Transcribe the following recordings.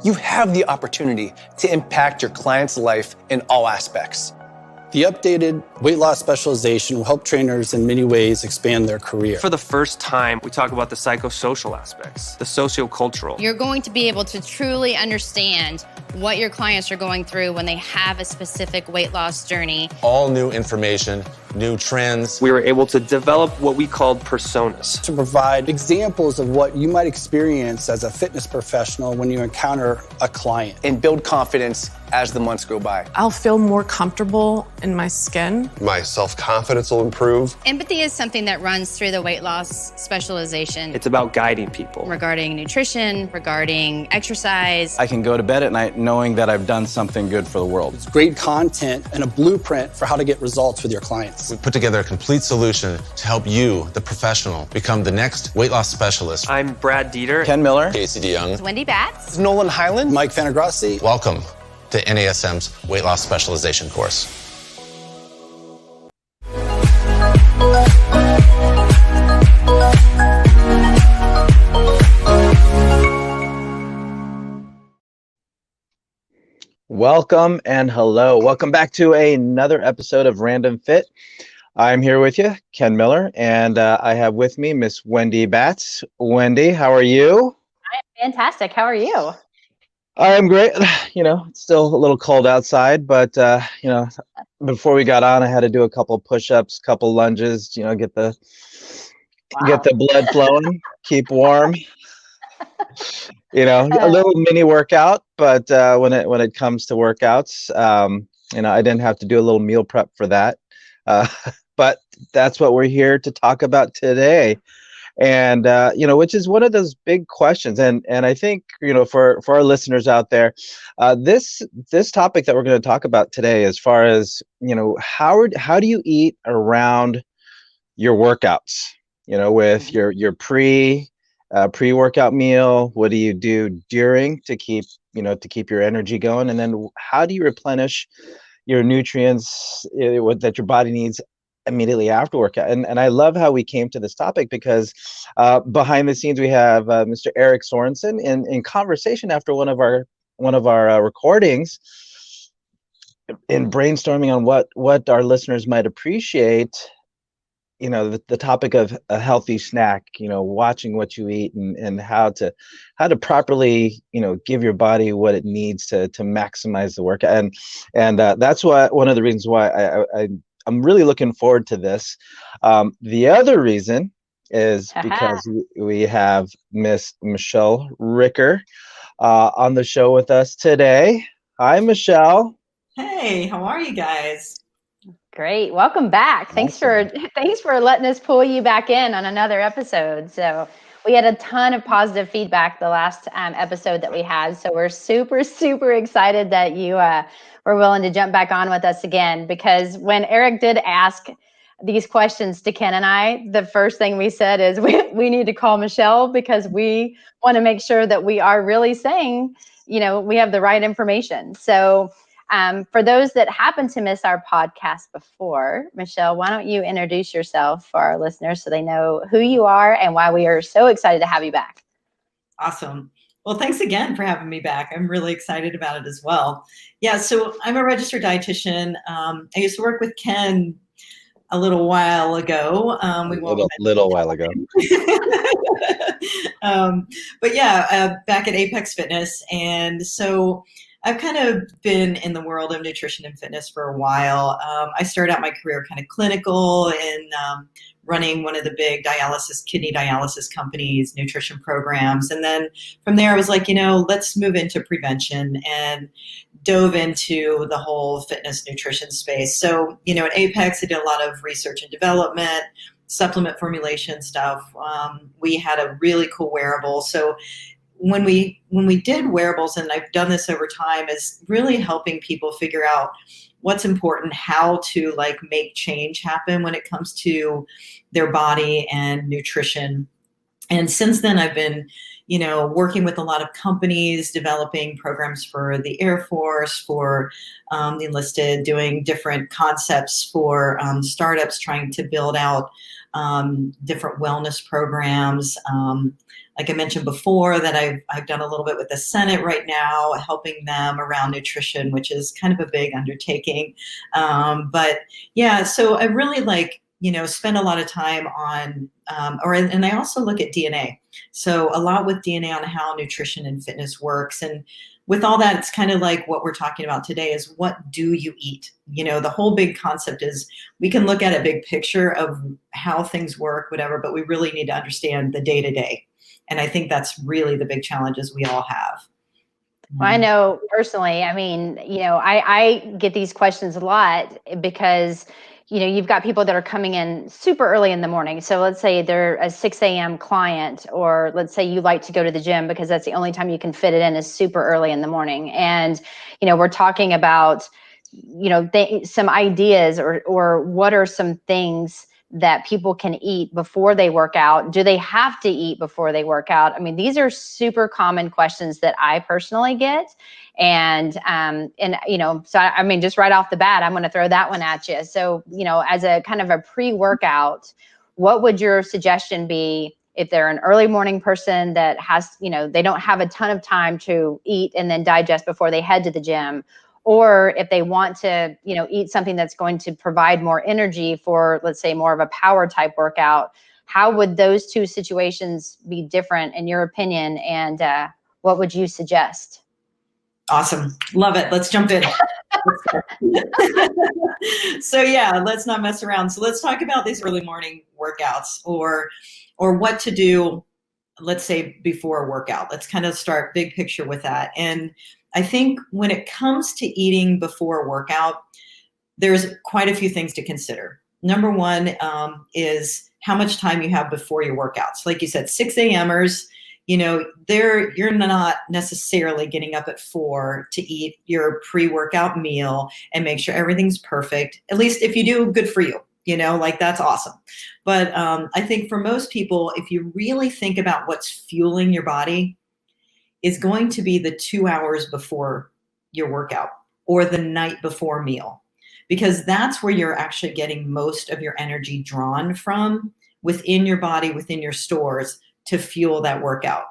you have the opportunity to impact your client's life in all aspects. The updated weight loss specialization will help trainers in many ways expand their career. For the first time, we talk about the psychosocial aspects, the sociocultural. You're going to be able to truly understand what your clients are going through when they have a specific weight loss journey. All new information, new trends. We were able to develop what we called personas. To provide examples of what you might experience as a fitness professional when you encounter a client. And build confidence as the months go by. I'll feel more comfortable in my skin. My self-confidence will improve. Empathy is something that runs through the weight loss specialization. It's about guiding people. Regarding nutrition, regarding exercise. I can go to bed at night knowing that I've done something good for the world. It's great content and a blueprint for how to get results with your clients. We put together a complete solution to help you, the professional, become the next weight loss specialist. I'm Brad Dieter. Ken Miller. Casey DeYoung. Wendy Batts. Nolan Highland. Mike Fanagrassi. Welcome to NASM's Weight Loss Specialization course. Welcome and hello. Welcome back to another episode of Random Fit. I'm here with you, Ken Miller, and I have with me Miss Wendy Batts. Wendy, how are you? I'm fantastic. How are you? I'm great. You know, it's still a little cold outside, but you know, before we got on, I had to do a couple push-ups, couple lunges, you know, get the blood flowing, keep warm. You know, a little mini workout, but when it comes to workouts, you know, I didn't have to do a little meal prep for that. But that's what we're here to talk about today. And, you know, which is one of those big questions. And I think, you know, for our listeners out there, this topic that we're going to talk about today, as far as, you know, how do you eat around your workouts, you know, with your pre-workout meal? What do you do during to keep your energy going? And then how do you replenish your nutrients that your body needs immediately after workout? And I love how we came to this topic because behind the scenes we have Mr. Eric Sorensen in conversation after one of our recordings, in brainstorming on what our listeners might appreciate. You know, the topic of a healthy snack, you know, watching what you eat and how to properly, you know, give your body what it needs to maximize the workout. And that's one of the reasons why I'm really looking forward to this. The other reason is because we have Miss Michelle Ricker on the show with us today. Hi, Michelle. Hey, how are you guys? Great. Welcome back. Thanks for letting us pull you back in on another episode. So we had a ton of positive feedback the last episode that we had. So we're super, super excited that you were willing to jump back on with us again, because when Eric did ask these questions to Ken and I, the first thing we said is we need to call Michelle, because we want to make sure that we are really saying, you know, we have the right information. So for those that happen to miss our podcast before, Michelle, why don't you introduce yourself for our listeners so they know who you are and why we are so excited to have you back. Awesome. Well, thanks again for having me back. I'm really excited about it as well. Yeah, so I'm a registered dietitian. I used to work with Ken a little while ago. Little while ago. But yeah, back at Apex Fitness. And so I've kind of been in the world of nutrition and fitness for a while. I started out my career kind of clinical in running one of the big kidney dialysis companies, nutrition programs. And then from there, I was like, you know, let's move into prevention, and dove into the whole fitness nutrition space. So, you know, at Apex, I did a lot of research and development, supplement formulation stuff. We had a really cool wearable. So when we did wearables, and I've done this over time, is really helping people figure out what's important, how to like make change happen when it comes to their body and nutrition. And since then, I've been, you know, working with a lot of companies, developing programs for the Air Force, for the enlisted, doing different concepts for startups trying to build out different wellness programs. like I mentioned before, that I've done a little bit with the Senate right now, helping them around nutrition, which is kind of a big undertaking. But yeah, so I really spend a lot of time on, and I also look at DNA. So a lot with DNA on how nutrition and fitness works. And with all that, it's kind of like what we're talking about today is, what do you eat? The whole big concept is, we can look at a big picture of how things work, whatever, but we really need to understand the day to day. And I think that's really the big challenges we all have. Well, I know personally, I mean, I get these questions a lot because, you've got people that are coming in super early in the morning. So let's say they're a 6 a.m. client, or let's say you like to go to the gym because that's the only time you can fit it in is super early in the morning. And, we're talking about, some ideas or what are some things that people can eat before they work out? Do they have to eat before they work out? I mean, these are super common questions that I personally get. And so I mean, just right off the bat, I'm going to throw that one at you. So, as a kind of a pre-workout, what would your suggestion be if they're an early morning person that has, they don't have a ton of time to eat and then digest before they head to the gym? Or if they want to, eat something that's going to provide more energy for, let's say, more of a power type workout, how would those two situations be different in your opinion? And what would you suggest? Awesome. Love it. Let's jump in. So yeah, let's not mess around. So let's talk about these early morning workouts, or what to do, let's say, before a workout. Let's kind of start big picture with that. And I think when it comes to eating before a workout, there's quite a few things to consider. Number one is how much time you have before your workouts. Like you said, 6 a.m.ers, you're not necessarily getting up at 4 to eat your pre-workout meal and make sure everything's perfect. At least if you do, good for you. That's awesome. But I think for most people, if you really think about what's fueling your body, is going to be the 2 hours before your workout or the night before meal, because that's where you're actually getting most of your energy drawn from within your body, within your stores, to fuel that workout.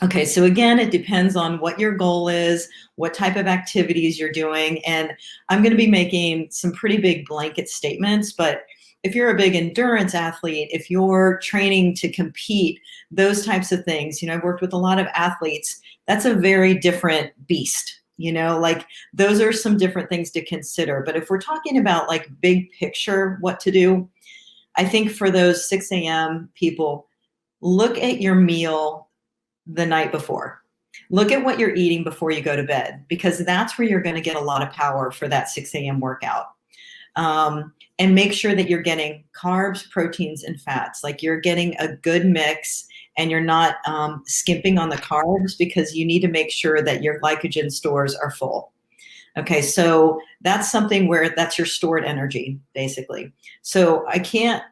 Okay, so again, it depends on what your goal is, what type of activities you're doing. And I'm going to be making some pretty big blanket statements, but if you're a big endurance athlete, if you're training to compete, those types of things, I've worked with a lot of athletes, that's a very different beast, those are some different things to consider. But if we're talking about big picture, what to do, I think for those 6 a.m. people, look at your meal the night before. Look at what you're eating before you go to bed, because that's where you're going to get a lot of power for that 6 a.m. workout. And make sure that you're getting carbs, proteins, and fats. You're getting a good mix, and you're not skimping on the carbs, because you need to make sure that your glycogen stores are full. Okay, so that's something where that's your stored energy, basically. So I can't,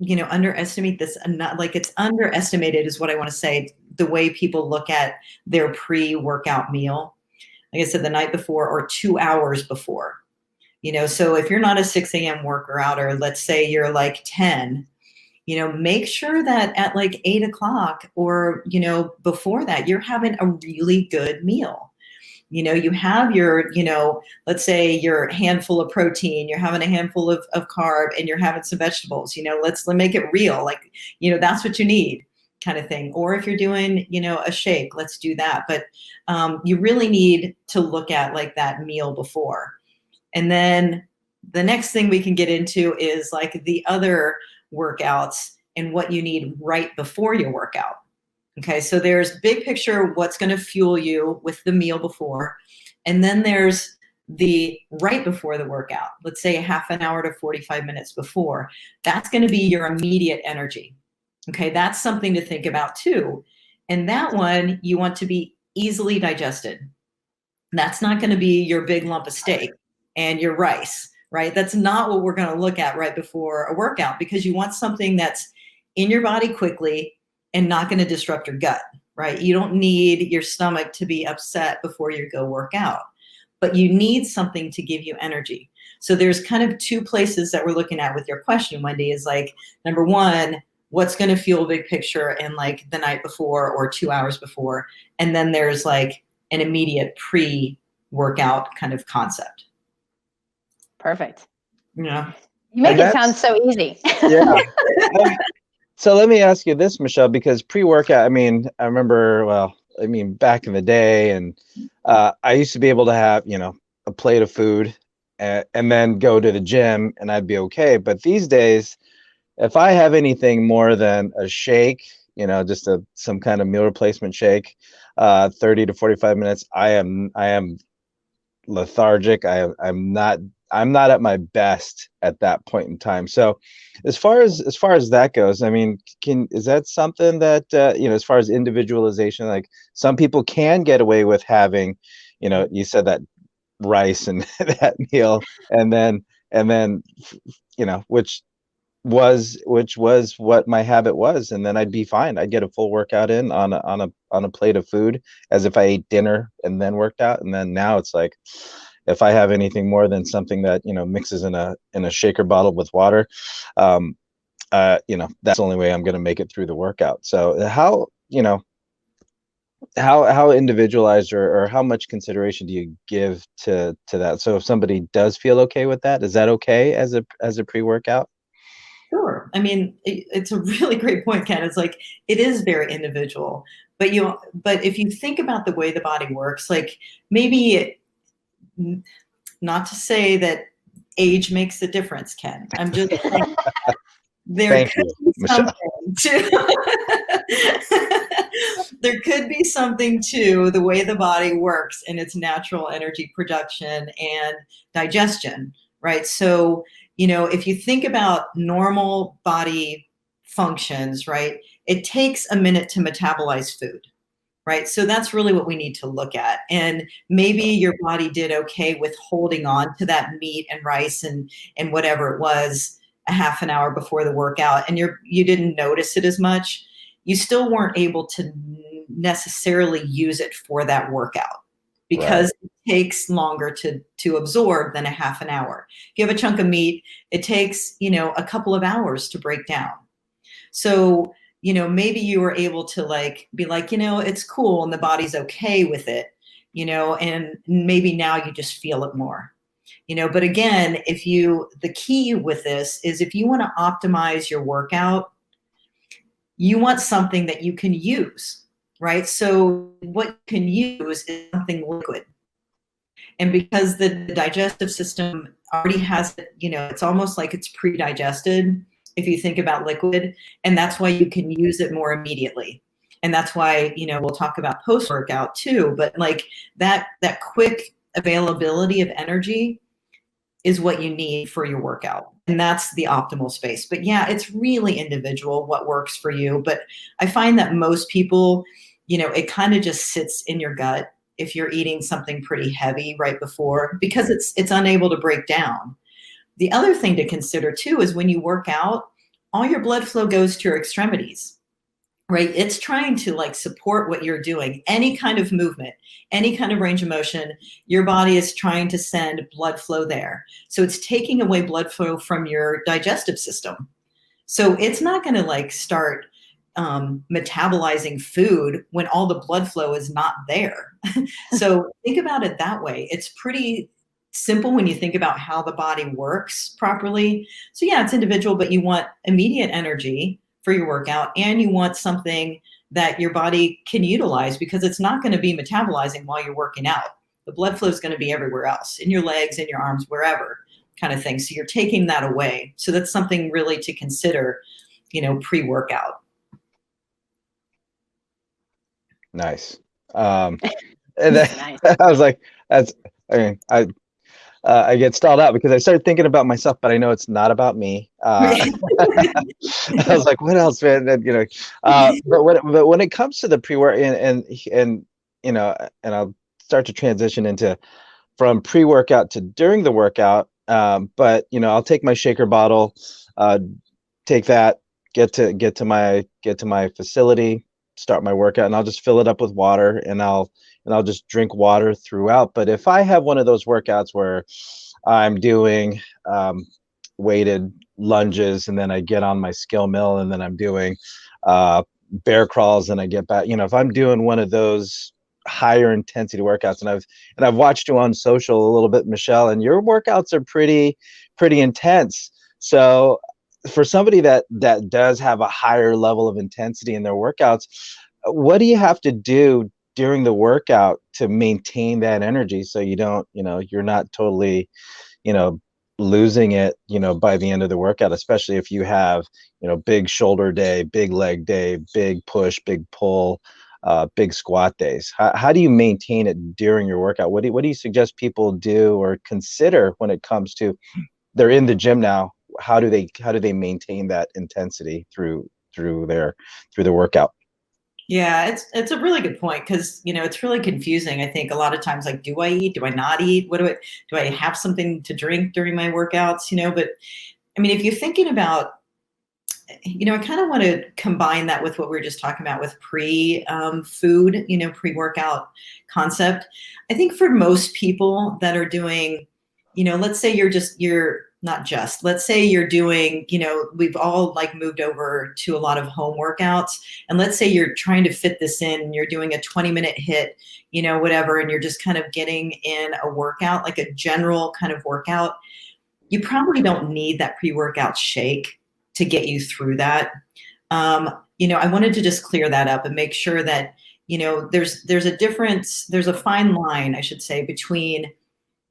underestimate this. It's underestimated is what I want to say, the way people look at their pre-workout meal. Like I said, the night before or 2 hours before. So if you're not a 6 a.m. worker out, or let's say you're 10, make sure that at 8 o'clock or, before that, you're having a really good meal. You have your, let's say your handful of protein, you're having a handful of carb, and you're having some vegetables, let's make it real. That's what you need, kind of thing. Or if you're doing, a shake, let's do that. But you really need to look at that meal before. And then the next thing we can get into is the other workouts and what you need right before your workout. Okay, so there's big picture, what's going to fuel you with the meal before. And then there's the right before the workout, let's say a half an hour to 45 minutes before. That's going to be your immediate energy. Okay, that's something to think about too. And that one, you want to be easily digested. That's not going to be your big lump of steak and your rice, right? That's not what we're going to look at right before a workout, because you want something that's in your body quickly and not going to disrupt your gut, right? You don't need your stomach to be upset before you go work out, but you need something to give you energy. So there's kind of two places that we're looking at with your question, Wendy, is number one, what's going to fuel big picture in like the night before or 2 hours before. And then there's like an immediate pre-workout kind of concept. Perfect. Yeah. You make it sound so easy. Yeah. So let me ask you this, Michelle, because pre-workout, I mean, I remember, back in the day, and I used to be able to have, a plate of food and then go to the gym and I'd be okay. But these days, if I have anything more than a shake, just some kind of meal replacement shake, 30 to 45 minutes, I am lethargic. I'm not at my best at that point in time. So as far as that goes, I mean, is that something that as far as individualization, like some people can get away with having, you said that rice and that meal, and then which was what my habit was, and then I'd be fine. I'd get a full workout in on a plate of food, as if I ate dinner and then worked out. And then now it's like, if I have anything more than something that mixes in a shaker bottle with water, that's the only way I'm going to make it through the workout. So how individualized or how much consideration do you give to that? So if somebody does feel okay with that, is that okay as a pre-workout? Sure. I mean, it's a really great point, Ken. It's like, it is very individual, but if you think about the way the body works, like maybe not to say that age makes a difference, Ken. I'm just saying there could be something to the way the body works in its natural energy production and digestion, right? So, if you think about normal body functions, right, it takes a minute to metabolize food, right? So that's really what we need to look at. And maybe your body did okay with holding on to that meat and rice and whatever it was a half an hour before the workout, and you didn't notice it as much. You still weren't able to necessarily use it for that workout, because it takes longer to absorb than a half an hour. If you have a chunk of meat, it takes, a couple of hours to break down. So, maybe you were able to be like, it's cool and the body's okay with it, and maybe now you just feel it more, but again, the key with this is, if you want to optimize your workout, you want something that you can use. Right? So what you can use is something liquid. And because the digestive system already has it, it's almost like it's pre-digested if you think about liquid. And that's why you can use it more immediately. And that's why, we'll talk about post-workout too, but like that quick availability of energy is what you need for your workout. And that's the optimal space. But yeah, it's really individual what works for you. But I find that most people, it kind of just sits in your gut if you're eating something pretty heavy right before, because it's unable to break down. The other thing to consider too is, when you work out, all your blood flow goes to your extremities, right? It's trying to support what you're doing. Any kind of movement, any kind of range of motion, your body is trying to send blood flow there. So it's taking away blood flow from your digestive system. So it's not going to start metabolizing food when all the blood flow is not there. So think about it that way. It's pretty simple when you think about how the body works properly. So yeah, it's individual, but you want immediate energy for your workout, and you want something that your body can utilize, because it's not going to be metabolizing while you're working out. The blood flow is going to be everywhere else, in your legs, in your arms, wherever, kind of thing. So you're taking that away. So that's something really to consider, pre-workout. Nice. And nice. I was like, I get stalled out because I started thinking about myself, but I know it's not about me. I was like, what else, man? But when it comes to the pre-work and I'll start to transition into from pre-workout to during the workout. But I'll take my shaker bottle, take that, get to my facility, start my workout, and I'll just fill it up with water, and I'll just drink water throughout. But if I have one of those workouts where I'm doing weighted lunges, and then I get on my skill mill, and then I'm doing bear crawls, and I get back. If I'm doing one of those higher intensity workouts, and I've watched you on social a little bit, Michelle, and your workouts are pretty intense. So for somebody that does have a higher level of intensity in their workouts, what do you have to do during the workout to maintain that energy so you don't, you're not totally, losing it, by the end of the workout, especially if you have, big shoulder day, big leg day, big push, big pull, big squat days? How do you maintain it during your workout? What do you suggest people do or consider when it comes to, they're in the gym now? How do they maintain that intensity through their workout? Yeah, it's a really good point, because it's really confusing. I think a lot of times, like, do I eat? Do I not eat? Do I have something to drink during my workouts? But I mean, if you're thinking about, I kind of want to combine that with what we were just talking about with food, pre-workout concept. I think for most people that are doing, let's say let's say you're doing, we've all like moved over to a lot of home workouts, and let's say you're trying to fit this in, and you're doing a 20-minute hit, whatever, and you're just kind of getting in a workout, like a general kind of workout. You probably don't need that pre-workout shake to get you through that. I wanted to just clear that up and make sure that, there's a difference, there's a fine line, I should say, between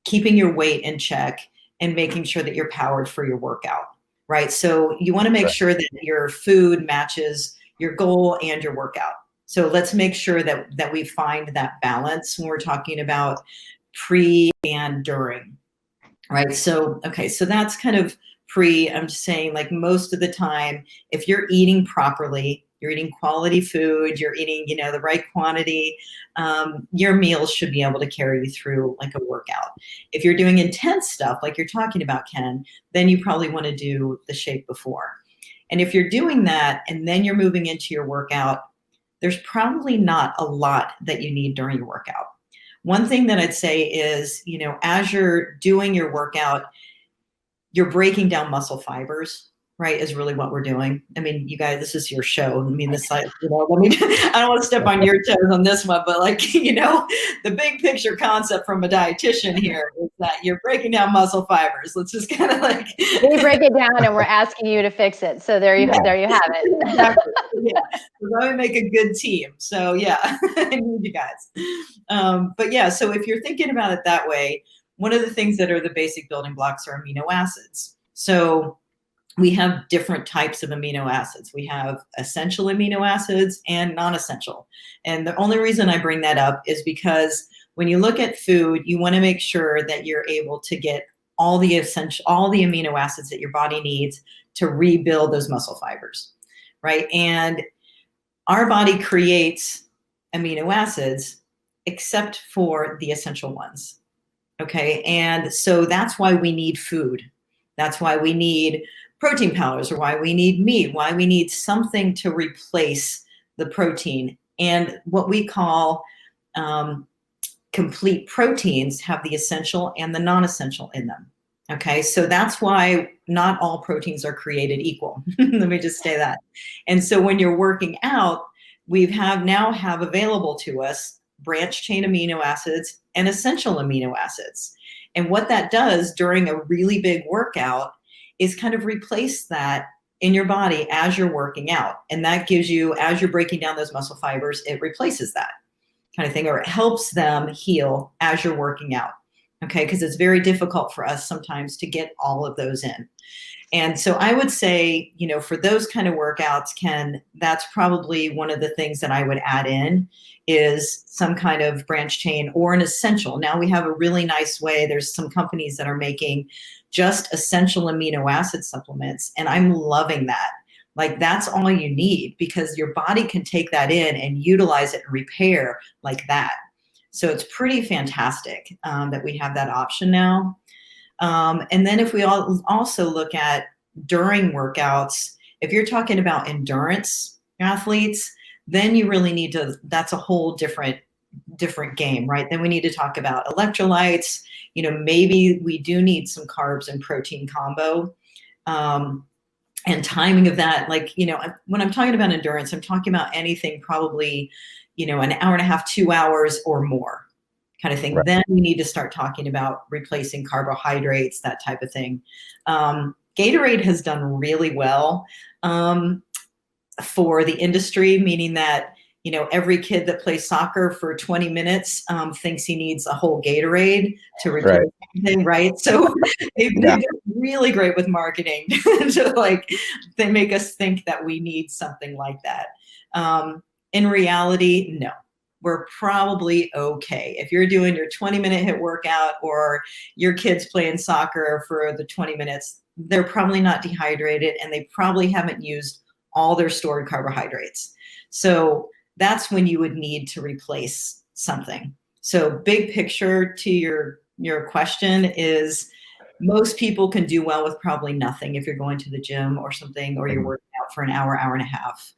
keeping your weight in check and making sure that you're powered for your workout, right? So you want to make sure that your food matches your goal and your workout. So let's make sure that we find that balance when we're talking about pre and during, right? So, okay, so that's kind of pre. I'm just saying, like, most of the time, if you're eating properly, you're eating quality food, you're eating, the right quantity, your meals should be able to carry you through like a workout. If you're doing intense stuff like you're talking about, Ken, then you probably want to do the shake before. And if you're doing that and then you're moving into your workout, there's probably not a lot that you need during your workout. One thing that I'd say is, as you're doing your workout, you're breaking down muscle fibers, right, is really what we're doing. I mean, you guys, this is your show. I mean, this, I don't want to step on your toes on this one, but like, the big picture concept from a dietitian here is that you're breaking down muscle fibers. Let's just kind of like we break it down, and we're asking you to fix it. So there you have it. Exactly. Yeah. So that would make a good team. So yeah, I need you guys. But yeah, so if you're thinking about it that way, one of the things that are the basic building blocks are amino acids. So we have different types of amino acids. We have essential amino acids and non-essential. And the only reason I bring that up is because when you look at food, you want to make sure that you're able to get all the amino acids that your body needs to rebuild those muscle fibers, right? And our body creates amino acids except for the essential ones, okay? And so that's why we need food. That's why we need protein powders, or why we need meat, why we need something to replace the protein. And what we call complete proteins have the essential and the non-essential in them. Okay, so that's why not all proteins are created equal. Let me just say that. And so when you're working out, we now have available to us branched chain amino acids and essential amino acids. And what that does during a really big workout is kind of replace that in your body as you're working out. And that gives you, as you're breaking down those muscle fibers, it replaces that kind of thing, or it helps them heal as you're working out. Okay, because it's very difficult for us sometimes to get all of those in. And so I would say, for those kind of workouts, Ken, that's probably one of the things that I would add in is some kind of branch chain or an essential. Now we have a really nice way. There's some companies that are making just essential amino acid supplements, and I'm loving that. Like, that's all you need, because your body can take that in and utilize it and repair like that. So it's pretty fantastic that we have that option now. And then if we also look at during workouts, if you're talking about endurance athletes, then you really need to, that's a whole different game, right? Then we need to talk about electrolytes. Maybe we do need some carbs and protein combo. and timing of that. Like, when I'm talking about endurance, I'm talking about anything probably, an hour and a half, 2 hours or more kind of thing. Right. Then we need to start talking about replacing carbohydrates, that type of thing. Gatorade has done really well for the industry, meaning that, every kid that plays soccer for 20 minutes thinks he needs a whole Gatorade to replace something, right? So they've been really great with marketing to they make us think that we need something like that. In reality, no. We're probably okay. If you're doing your 20-minute HIIT workout or your kid's playing soccer for the 20 minutes, they're probably not dehydrated and they probably haven't used all their stored carbohydrates. So that's when you would need to replace something. So big picture to your question is, most people can do well with probably nothing if you're going to the gym or something, or you're working out for an hour, hour and a half.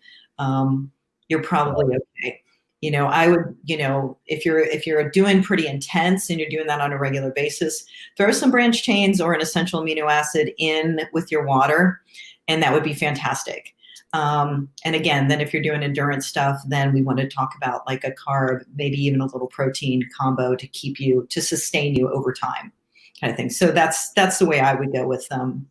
You're probably okay. I would, if you're doing pretty intense and you're doing that on a regular basis, throw some branched chains or an essential amino acid in with your water, and that would be fantastic. And again, then if you're doing endurance stuff, then we want to talk about like a carb, maybe even a little protein combo to sustain you over time, kind of thing. So that's the way I would go with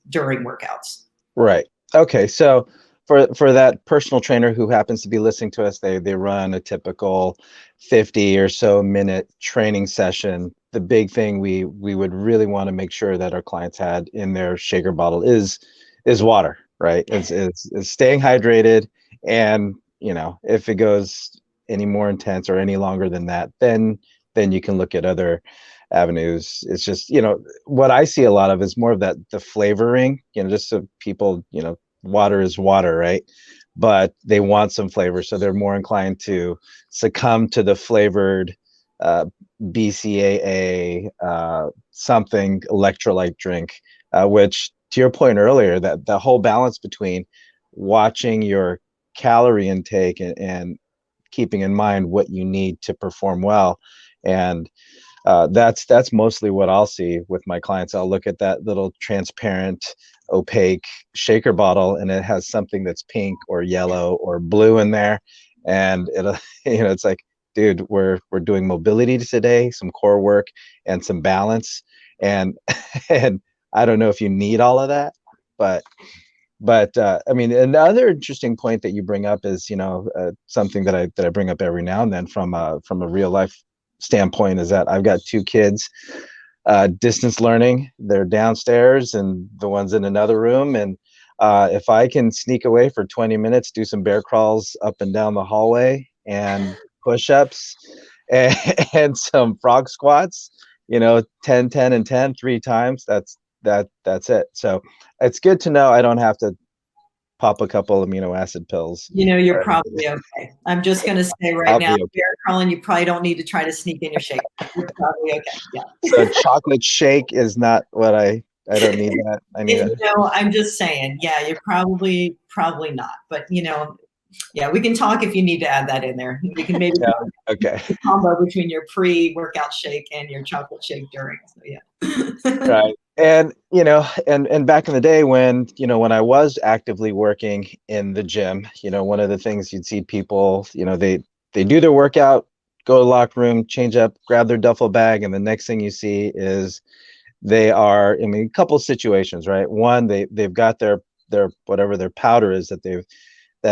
during workouts. Right. Okay. So for that personal trainer who happens to be listening to us, they run a typical 50 or so minute training session. The big thing we would really want to make sure that our clients had in their shaker bottle is water, right? It's staying hydrated. And, if it goes any more intense or any longer than that, then you can look at other avenues. It's just, what I see a lot of is more of the flavoring, just so people, water is water, right? But they want some flavor. So they're more inclined to succumb to the flavored BCAA, something electrolyte drink, which, to your point earlier, that the whole balance between watching your calorie intake and keeping in mind what you need to perform well. And that's mostly what I'll see with my clients. I'll look at that little transparent, opaque shaker bottle, and it has something that's pink or yellow or blue in there, and it'll, it's like, dude, we're doing mobility today, some core work, and some balance, and and I don't know if you need all of that, but I mean, another interesting point that you bring up is, something that I bring up every now and then from a real life standpoint, is that I've got 2 kids, distance learning. They're downstairs and the one's in another room. And if I can sneak away for 20 minutes, do some bear crawls up and down the hallway and push-ups and some frog squats, 10, 10, and 10, 3 times, that's it. So it's good to know I don't have to pop a couple amino acid pills. You're probably okay. I'm just going to say right now, bear crawling, you probably don't need to try to sneak in your shake. You're probably okay. Yeah. So chocolate shake is not what I don't need that. I need I'm just saying, yeah, you're probably not. But, yeah, we can talk if you need to add that in there. We can maybe combo between your pre-workout shake and your chocolate shake during. So, yeah. Right. And, and back in the day when I was actively working in the gym, one of the things you'd see people, they do their workout, go to the locker room, change up, grab their duffel bag. And the next thing you see is they are, a couple of situations, right? One, they've got their whatever their powder is that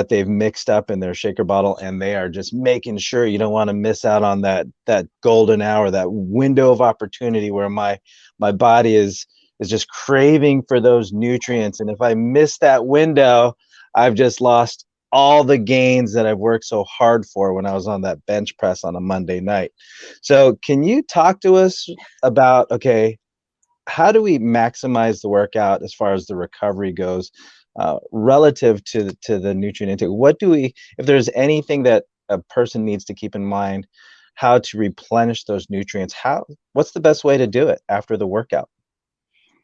they've mixed up in their shaker bottle, and they are just making sure you don't want to miss out on that golden hour, that window of opportunity where my body is just craving for those nutrients. And if I miss that window, I've just lost all the gains that I've worked so hard for when I was on that bench press on a Monday night. So can you talk to us about, okay, how do we maximize the workout as far as the recovery goes, relative to the nutrient intake? What do we, if there's anything that a person needs to keep in mind, how to replenish those nutrients, what's the best way to do it after the workout?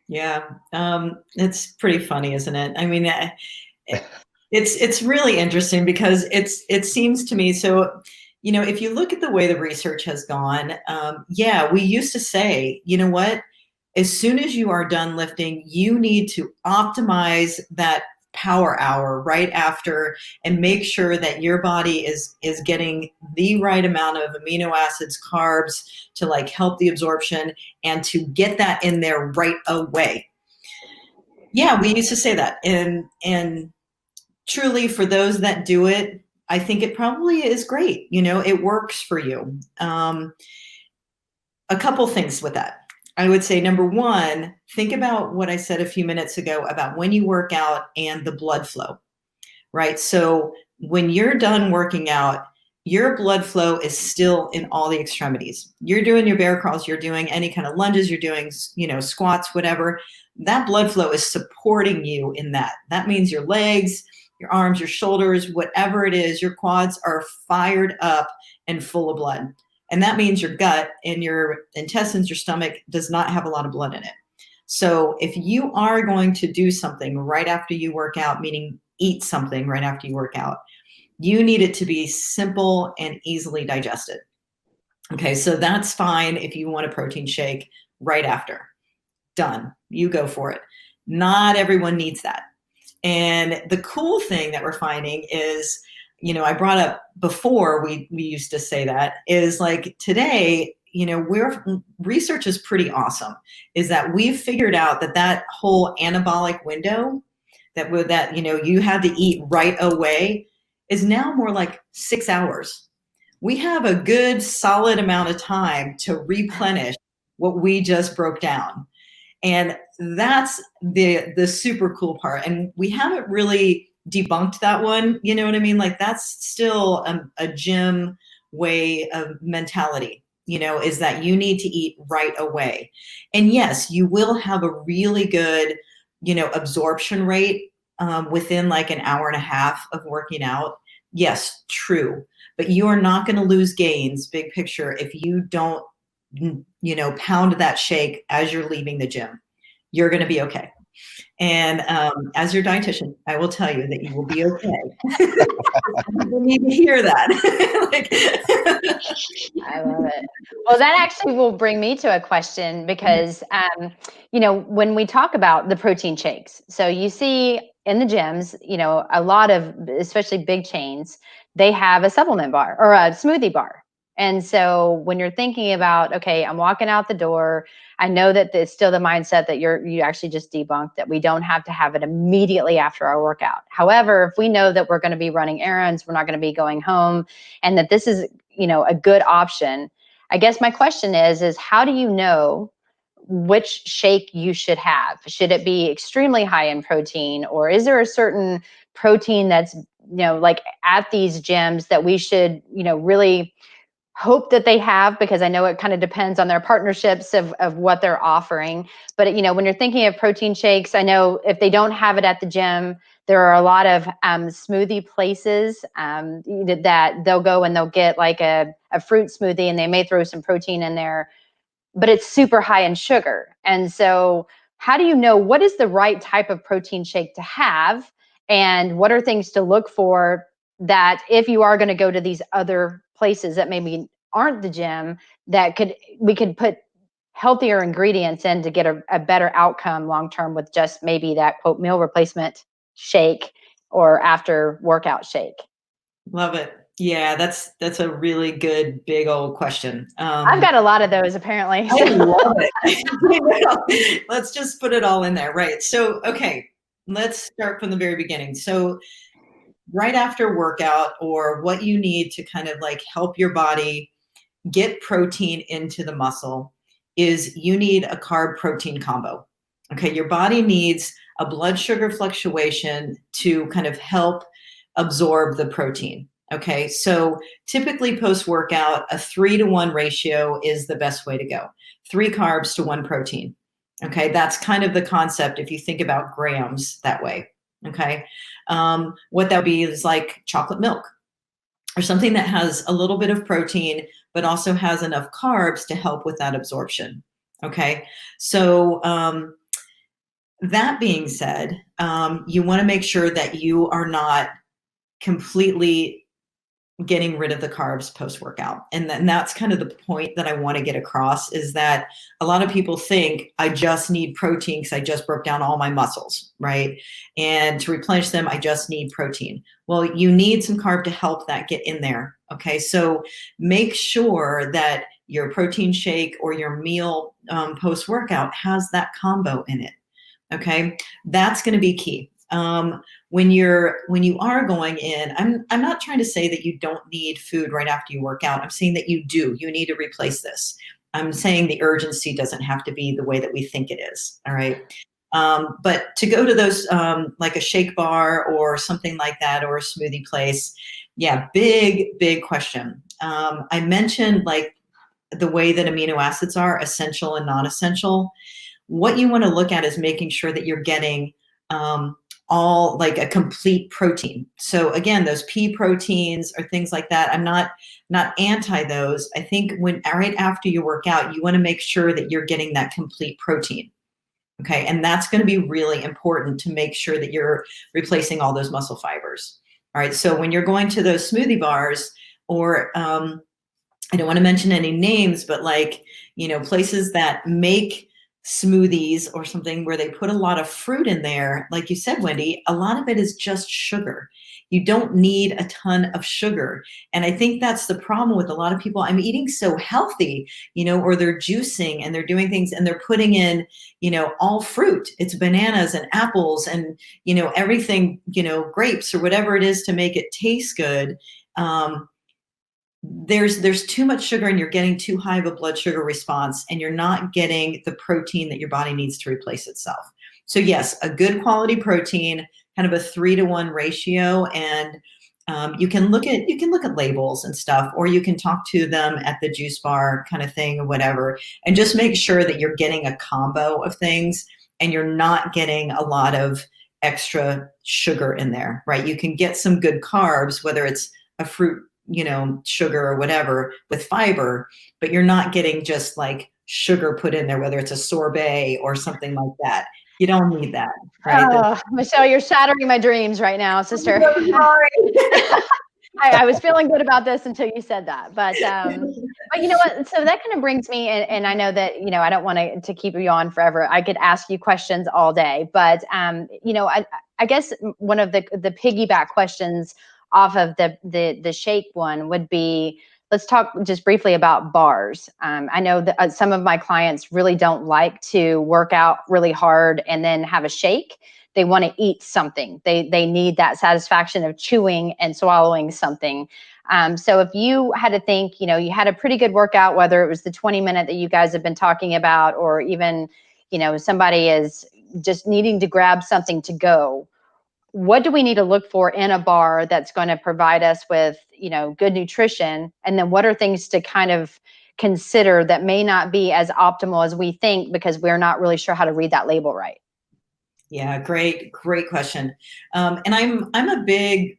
Yeah, it's pretty funny, isn't it? I mean, it's really interesting because it seems to me, so, if you look at the way the research has gone, yeah, we used to say, you know what, as soon as you are done lifting, you need to optimize that power hour right after and make sure that your body is getting the right amount of amino acids, carbs to like help the absorption and to get that in there right away. Yeah, we used to say that. And truly, for those that do it, I think it probably is great. You know, it works for you. A couple things with that. I would say, number one, think about what I said a few minutes ago about when you work out and the blood flow, right? So when you're done working out, your blood flow is still in all the extremities. You're doing your bear crawls, you're doing any kind of lunges, you're doing, you know, squats, whatever. That blood flow is supporting you in that. That means your legs, your arms, your shoulders, whatever it is, your quads are fired up and full of blood. And that means your gut and your intestines, your stomach does not have a lot of blood in it. So if you are going to do something right after you work out, meaning eat something right after you work out, you need it to be simple and easily digested. Okay, so that's fine if you want a protein shake right after. Done. You go for it. Not everyone needs that. And the cool thing that we're finding is, you know, I brought up before, we used to say that, is like today, you know, research is pretty awesome, is that we've figured out that whole anabolic window that you know, you had to eat right away is now more like 6 hours. We have a good solid amount of time to replenish what we just broke down. And that's the super cool part. And we haven't really debunked that one. You know what I mean? Like that's still a gym way of mentality, you know, is that you need to eat right away. And yes, you will have a really good, you know, absorption rate within like an hour and a half of working out. Yes, true. But you are not going to lose gains, big picture, if you don't, you know, pound that shake as you're leaving the gym. You're going to be okay. And as your dietitian, I will tell you that you will be okay. You need to hear that. I love it. Well, that actually will bring me to a question because, you know, when we talk about the protein shakes, so you see in the gyms, you know, a lot of, especially big chains, they have a supplement bar or a smoothie bar. And so when you're thinking about, okay, I'm walking out the door, I know that it's still the mindset that you actually just debunked that we don't have to have it immediately after our workout. However, if we know that we're going to be running errands, we're not going to be going home, and that this is, you know, a good option, I guess my question is how do you know which shake you should have? Should it be extremely high in protein, or is there a certain protein that's, you know, like at these gyms that we should, you know, really hope that they have, because I know it kind of depends on their partnerships of what they're offering. But, you know, when you're thinking of protein shakes, I know if they don't have it at the gym, there are a lot of smoothie places that they'll go and they'll get like a fruit smoothie and they may throw some protein in there, but it's super high in sugar. And so how do you know what is the right type of protein shake to have, and what are things to look for that if you are going to go to these other places that maybe aren't the gym, that we could put healthier ingredients in to get a better outcome long term with just maybe that quote meal replacement shake or after workout shake? Love it. Yeah, that's a really good big old question. I've got a lot of those apparently. I love it. Let's just put it all in there, right? So, okay, let's start from the very beginning. So right after workout, or what you need to kind of like help your body get protein into the muscle, is you need a carb protein combo. Okay, your body needs a blood sugar fluctuation to kind of help absorb the protein. Okay, so typically post-workout, a 3-to-1 ratio is the best way to go. 3 carbs to 1 protein. Okay, that's kind of the concept if you think about grams that way. Okay, what that would be is like chocolate milk or something that has a little bit of protein, but also has enough carbs to help with that absorption. Okay, so that being said, you want to make sure that you are not completely getting rid of the carbs post-workout. And that's kind of the point that I want to get across, is that a lot of people think I just need protein because I just broke down all my muscles, right? And to replenish them, I just need protein. Well, you need some carb to help that get in there. Okay, so make sure that your protein shake or your meal post-workout has that combo in it. Okay, that's going to be key. When you are going in, I'm not trying to say that you don't need food right after you work out. I'm saying that you do. You need to replace this. I'm saying the urgency doesn't have to be the way that we think it is. All right. But to go to those like a shake bar or something like that, or a smoothie place, yeah, big question. I mentioned like the way that amino acids are essential and non-essential. What you want to look at is making sure that you're getting all like a complete protein. So again, those pea proteins or things like that, I'm not anti those. I think when right after you work out, you want to make sure that you're getting that complete protein. Okay, and that's going to be really important to make sure that you're replacing all those muscle fibers. All right, so when you're going to those smoothie bars, or I don't want to mention any names, but like, you know, places that make smoothies or something where they put a lot of fruit in there, like you said, Wendy, a lot of it is just sugar. You don't need a ton of sugar. And I think that's the problem with a lot of people. I'm eating so healthy, you know, or they're juicing and they're doing things and they're putting in, you know, all fruit. It's bananas and apples and, you know, everything, you know, grapes or whatever it is to make it taste good. There's too much sugar and you're getting too high of a blood sugar response, and you're not getting the protein that your body needs to replace itself. So yes, a good quality protein, kind of a 3-to-1 ratio. And you can look at labels and stuff, or you can talk to them at the juice bar kind of thing or whatever, and just make sure that you're getting a combo of things and you're not getting a lot of extra sugar in there, right? You can get some good carbs, whether it's a fruit, you know, sugar or whatever with fiber, but you're not getting just like sugar put in there, whether it's a sorbet or something like that. You don't need that, right? Oh, Michelle, you're shattering my dreams right now, sister. I was feeling good about this until you said that, but you know what? So that kind of brings me, and I know that, you know, I don't want to keep you on forever. I could ask you questions all day, but you know, I guess one of the piggyback questions off of the shake one would be, let's talk just briefly about bars. I know that some of my clients really don't like to work out really hard and then have a shake. They want to eat something. They need that satisfaction of chewing and swallowing something. So if you had to think, you know, you had a pretty good workout, whether it was the 20-minute that you guys have been talking about, or even, you know, somebody is just needing to grab something to go, what do we need to look for in a bar that's going to provide us with, you know, good nutrition? And then what are things to kind of consider that may not be as optimal as we think, because we're not really sure how to read that label right? Yeah, great question. And I'm a big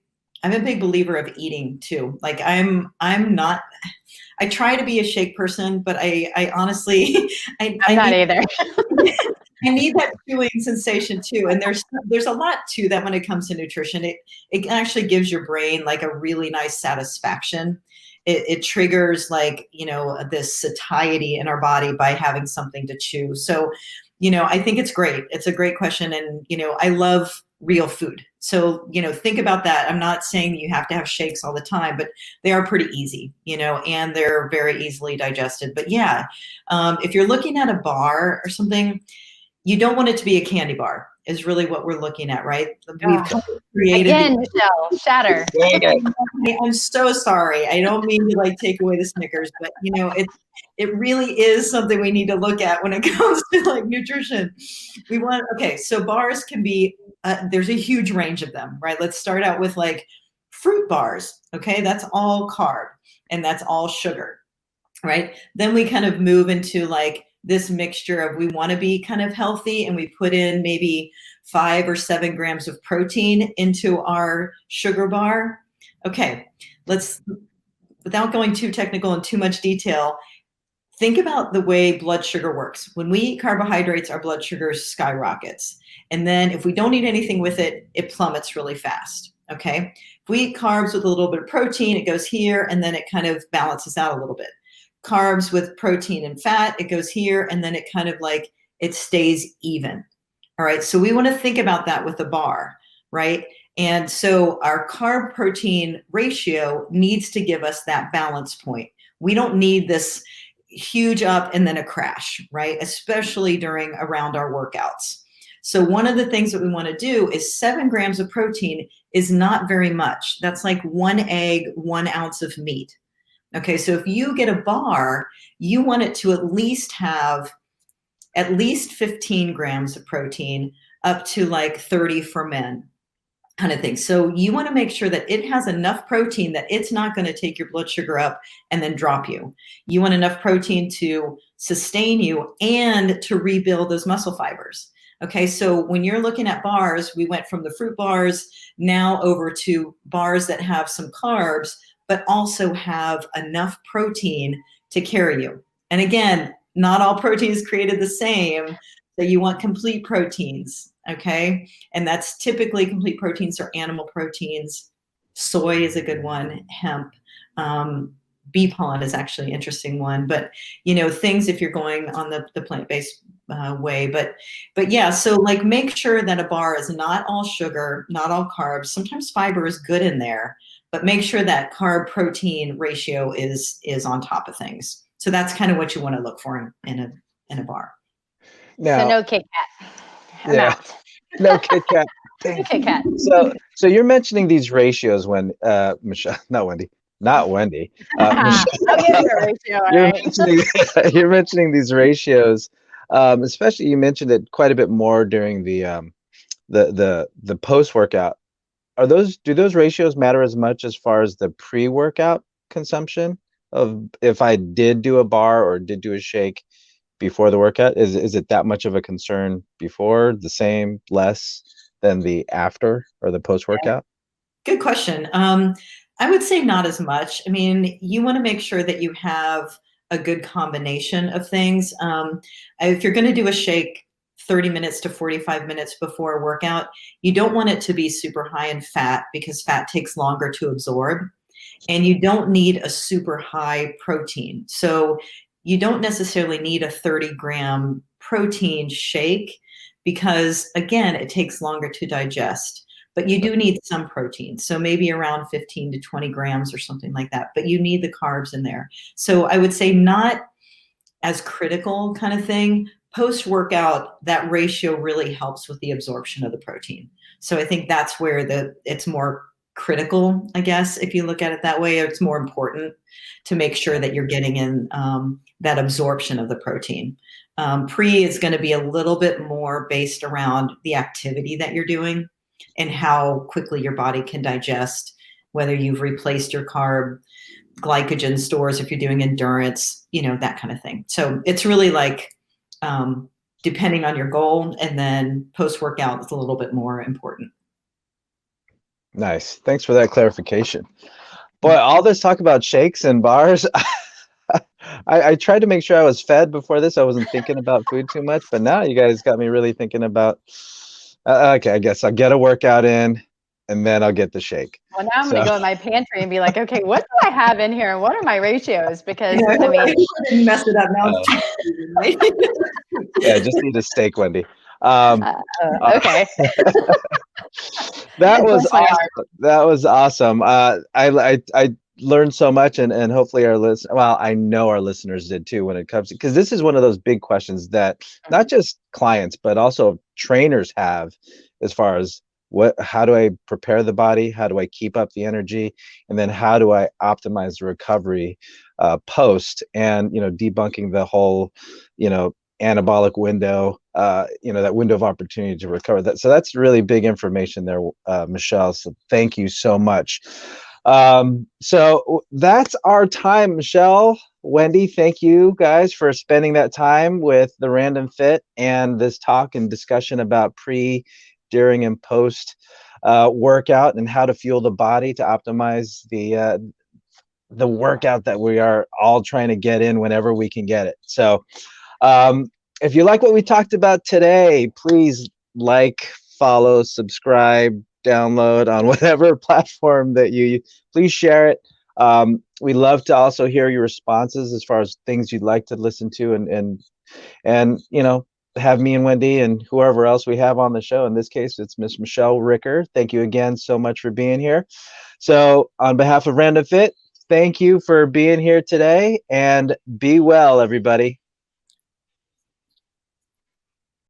believer of eating too. Like I'm not. I try to be a shake person, but I honestly, I'm not either. I need that chewing sensation too. And there's a lot to that when it comes to nutrition. It actually gives your brain like a really nice satisfaction. It triggers like, you know, this satiety in our body by having something to chew. So, you know, I think it's great. It's a great question. And, you know, I love real food. So, you know, think about that. I'm not saying you have to have shakes all the time, but they are pretty easy, you know, and they're very easily digested. But yeah, if you're looking at a bar or something, you don't want it to be a candy bar is really what we're looking at, right? We've created again, Michelle, shatter. I'm so sorry. I don't mean to like take away the Snickers, but you know, it really is something we need to look at when it comes to like nutrition. Okay, so bars can be, there's a huge range of them, right? Let's start out with like fruit bars. Okay, that's all carb and that's all sugar, right? Then we kind of move into like this mixture of, we want to be kind of healthy, and we put in maybe 5 or 7 grams of protein into our sugar bar. Okay, without going too technical and too much detail, think about the way blood sugar works. When we eat carbohydrates, our blood sugar skyrockets. And then if we don't eat anything with it, it plummets really fast. Okay. If we eat carbs with a little bit of protein, it goes here, and then it kind of balances out a little bit. Carbs with protein and fat, it goes here, and then it kind of like, it stays even. All right, so we want to think about that with a bar, right? And so our carb protein ratio needs to give us that balance point. We don't need this huge up and then a crash, right? Especially around our workouts. So one of the things that we want to do is 7 grams of protein is not very much. That's like 1 egg, 1 ounce of meat. Okay, so if you get a bar, you want it to at least have at least 15 grams of protein, up to like 30 for men, kind of thing. So you want to make sure that it has enough protein that it's not going to take your blood sugar up and then drop you. You want enough protein to sustain you and to rebuild those muscle fibers. Okay, so when you're looking at bars, we went from the fruit bars now over to bars that have some carbs, but also have enough protein to carry you. And again, not all protein is created the same. So you want complete proteins, okay? And that's typically complete proteins are animal proteins. Soy is a good one, hemp. Bee pollen is actually an interesting one. But, things if you're going on the plant-based way. But yeah, so like make sure that a bar is not all sugar, not all carbs. Sometimes fiber is good in there, but make sure that carb protein ratio is on top of things. So that's kind of what you want to look for in a bar. Now, so no Kit Kat. I'm out. No Kit Kat. No Kit Kat. So you're mentioning these ratios when Michelle, not Wendy. Michelle, I'll give you a ratio. You're mentioning these ratios, especially you mentioned it quite a bit more during the post workout. Do those ratios matter as much as far as the pre-workout consumption? Of if I did do a bar or did do a shake before the workout, is it that much of a concern before, the same, less than the after or the post workout? Good question. I would say not as much. I mean, you want to make sure that you have a good combination of things. If you're going to do a shake 30 minutes to 45 minutes before a workout, you don't want it to be super high in fat because fat takes longer to absorb. And you don't need a super high protein. So you don't necessarily need a 30-gram protein shake because, again, it takes longer to digest. But you do need some protein. So maybe around 15 to 20 grams or something like that. But you need the carbs in there. So I would say not as critical kind of thing. Post-workout, that ratio really helps with the absorption of the protein. So I think that's where it's more critical, I guess, if you look at it that way. It's more important to make sure that you're getting in that absorption of the protein. Pre is going to be a little bit more based around the activity that you're doing and how quickly your body can digest, whether you've replaced your carb glycogen stores, if you're doing endurance, that kind of thing. So it's really like depending on your goal, and then post-workout is a little bit more important. Nice. Thanks for that clarification. Boy, all this talk about shakes and bars, I tried to make sure I was fed before this. I wasn't thinking about food too much, but now you guys got me really thinking about, okay, I guess I'll get a workout in and then I'll get the shake. Well, now I'm going to go in my pantry and be like, okay, what do I have in here? What are my ratios? Because, I mean, didn't mess it up now. Yeah, just need a steak, Wendy. Okay. That was awesome. That was awesome. I learned so much, and hopefully I know our listeners did too when it comes to, because this is one of those big questions that not just clients but also trainers have, as far as how do I prepare the body, how do I keep up the energy, and then how do I optimize the recovery post, and debunking the whole anabolic window, that window of opportunity to recover. That. So that's really big information there, Michelle. So thank you so much. So that's our time, Michelle, Wendy. Thank you guys for spending that time with the Random Fit and this talk and discussion about pre, during, and post workout, and how to fuel the body to optimize the workout that we are all trying to get in whenever we can get it. So if you like what we talked about today, please like, follow, subscribe, download on whatever platform that you use. Please share it. We love to also hear your responses as far as things you'd like to listen to, and you know, have me and Wendy and whoever else we have on the show. In this case, it's Miss Michelle Ricker. Thank you again so much for being here. So on behalf of Random Fit, thank you for being here today, and be well, everybody.